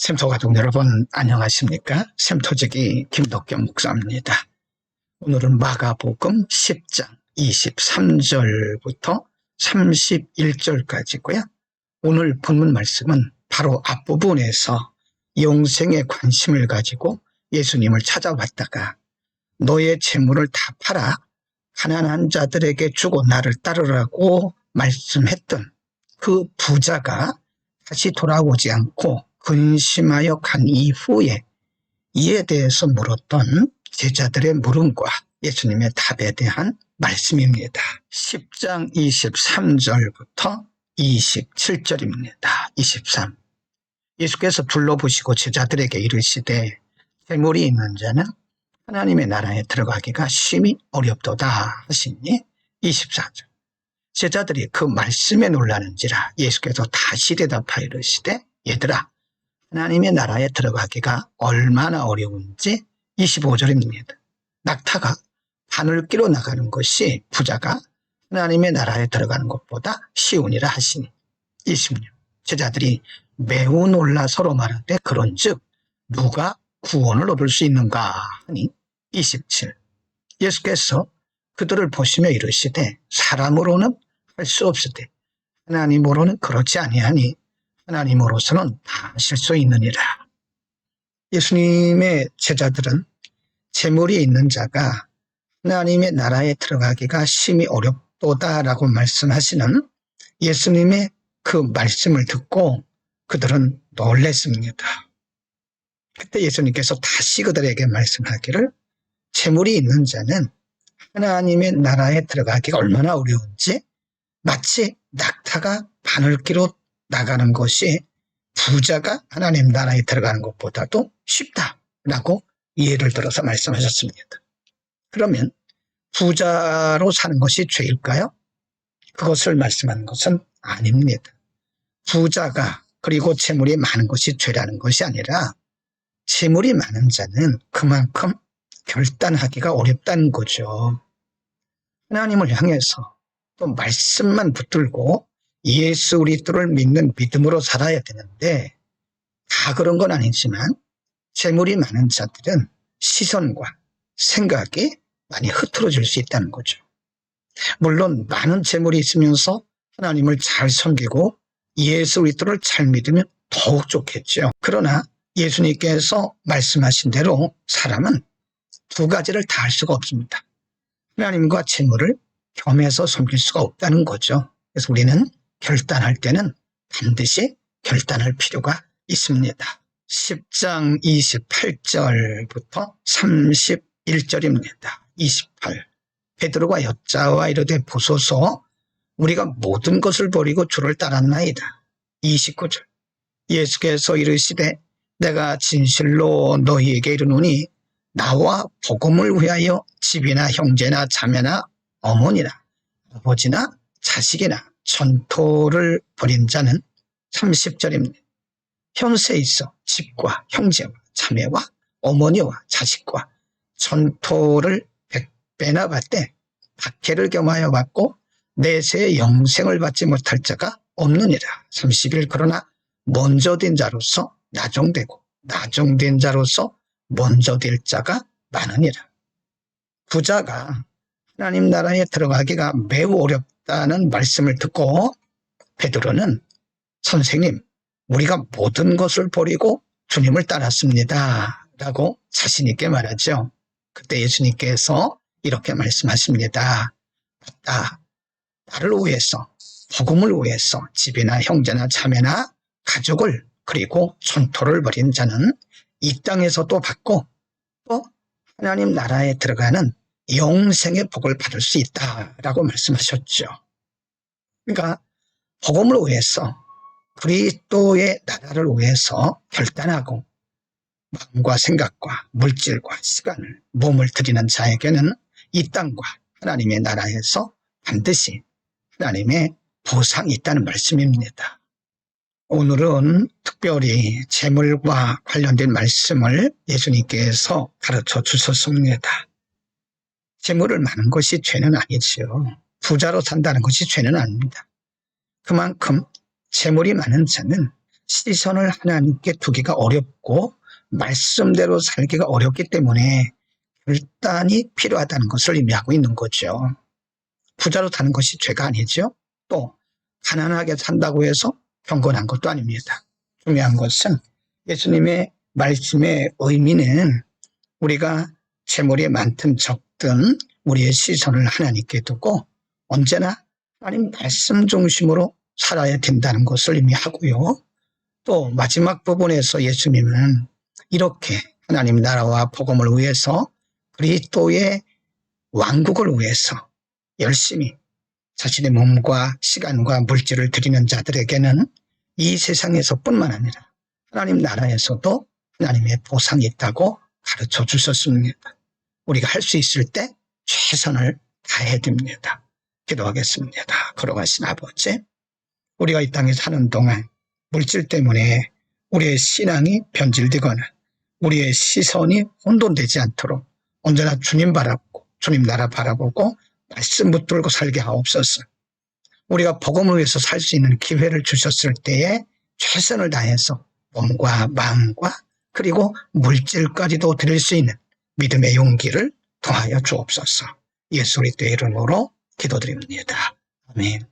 샘토 가족 여러분 안녕하십니까? 샘토지기 김덕경 목사입니다. 오늘은 마가복음 10장 23절부터 31절까지고요. 오늘 본문 말씀은 바로 앞부분에서 영생에 관심을 가지고 예수님을 찾아왔다가 너의 재물을 다 팔아 가난한 자들에게 주고 나를 따르라고 말씀했던 그 부자가 다시 돌아오지 않고 근심하여 간 이후에 이에 대해서 물었던 제자들의 물음과 예수님의 답에 대한 말씀입니다. 10장 23절부터 27절입니다. 23. 예수께서 둘러보시고 제자들에게 이르시되 재물이 있는 자는 하나님의 나라에 들어가기가 심히 어렵도다 하시니 24절. 제자들이 그 말씀에 놀라는지라 예수께서 다시 대답하여 이르시되 얘들아 하나님의 나라에 들어가기가 얼마나 어려운지 25절입니다. 낙타가 바늘 끼로 나가는 것이 부자가 하나님의 나라에 들어가는 것보다 쉬우니라 하시니 26. 제자들이 매우 놀라 서로 말하되 그런즉 누가 구원을 얻을 수 있는가 하니 27. 예수께서 그들을 보시며 이르시되 사람으로는 할 수 없으되 하나님으로는 그렇지 아니하니 하나님으로서는 다 하실 수 있느니라. 예수님의 제자들은 재물이 있는 자가 하나님의 나라에 들어가기가 심히 어렵도다라고 말씀하시는 예수님의 그 말씀을 듣고 그들은 놀랐습니다. 그때 예수님께서 다시 그들에게 말씀하기를 재물이 있는 자는 하나님의 나라에 들어가기가 얼마나 어려운지 마치 낙타가 바늘기로 나가는 것이 부자가 하나님 나라에 들어가는 것보다도 쉽다라고 예를 들어서 말씀하셨습니다. 그러면 부자로 사는 것이 죄일까요? 그것을 말씀하는 것은 아닙니다. 부자가 그리고 재물이 많은 것이 죄라는 것이 아니라 재물이 많은 자는 그만큼 결단하기가 어렵다는 거죠. 하나님을 향해서 또 말씀만 붙들고 예수 그리스도를 믿는 믿음으로 살아야 되는데 다 그런 건 아니지만 재물이 많은 자들은 시선과 생각이 많이 흐트러질 수 있다는 거죠. 물론 많은 재물이 있으면서 하나님을 잘 섬기고 예수 그리스도를 잘 믿으면 더욱 좋겠죠. 그러나 예수님께서 말씀하신 대로 사람은 두 가지를 다 할 수가 없습니다. 하나님과 재물을 겸해서 섬길 수가 없다는 거죠. 그래서 우리는 결단할 때는 반드시 결단할 필요가 있습니다. 10장 28절부터 31절입니다. 28. 베드로가 여짜와 이르되 보소서 우리가 모든 것을 버리고 주를 따랐나이다. 29절. 예수께서 이르시되 내가 진실로 너희에게 이르노니 나와 복음을 위하여 집이나 형제나 자매나 어머니나 아버지나 자식이나 전토를 벌인 자는 30절입니다. 현세에 있어 집과 형제와 자매와 어머니와 자식과 전토를 100배나 받되 박해를 겸하여 받고 내세의 영생을 받지 못할 자가 없느니라. 31. 그러나 먼저 된 자로서 나중되고 나중된 자로서 먼저 될 자가 많으니라. 부자가 하나님 나라에 들어가기가 매우 어렵다는 말씀을 듣고 베드로는 선생님 우리가 모든 것을 버리고 주님을 따랐습니다 라고 자신 있게 말하죠. 그때 예수님께서 이렇게 말씀하십니다. 맞다. 나를 위해서 복음을 위해서 집이나 형제나 자매나 가족을 그리고 전토를 벌인 자는 이 땅에서도 받고 또 하나님 나라에 들어가는 영생의 복을 받을 수 있다라고 말씀하셨죠. 그러니까 복음을 위해서 그리스도의 나라를 위해서 결단하고 마음과 생각과 물질과 시간을 몸을 들이는 자에게는 이 땅과 하나님의 나라에서 반드시 하나님의 보상이 있다는 말씀입니다. 오늘은 특별히 재물과 관련된 말씀을 예수님께서 가르쳐 주셨습니다. 재물을 많은 것이 죄는 아니지요. 부자로 산다는 것이 죄는 아닙니다. 그만큼 재물이 많은 자는 시선을 하나님께 두기가 어렵고 말씀대로 살기가 어렵기 때문에 결단이 필요하다는 것을 의미하고 있는 거죠. 부자로 사는 것이 죄가 아니죠. 또 가난하게 산다고 해서 경건한 것도 아닙니다. 중요한 것은 예수님의 말씀의 의미는 우리가 재물이 많든 적든 우리의 시선을 하나님께 두고 언제나 하나님 말씀 중심으로 살아야 된다는 것을 의미하고요. 또 마지막 부분에서 예수님은 이렇게 하나님 나라와 복음을 위해서 그리스도의 왕국을 위해서 열심히 자신의 몸과 시간과 물질을 드리는 자들에게는 이 세상에서뿐만 아니라 하나님 나라에서도 하나님의 보상이 있다고 가르쳐 주셨습니다. 우리가 할 수 있을 때 최선을 다해야 됩니다. 기도하겠습니다. 걸어가신 아버지, 우리가 이 땅에 사는 동안 물질 때문에 우리의 신앙이 변질되거나 우리의 시선이 혼돈되지 않도록 언제나 주님 바라보고 주님 나라 바라보고 말씀 붙들고 살게 하옵소서. 우리가 복음을 위해서 살 수 있는 기회를 주셨을 때에 최선을 다해서 몸과 마음과 그리고 물질까지도 드릴 수 있는 믿음의 용기를 더하여 주옵소서. 예수 그리스도의 이름으로 기도드립니다. 아멘.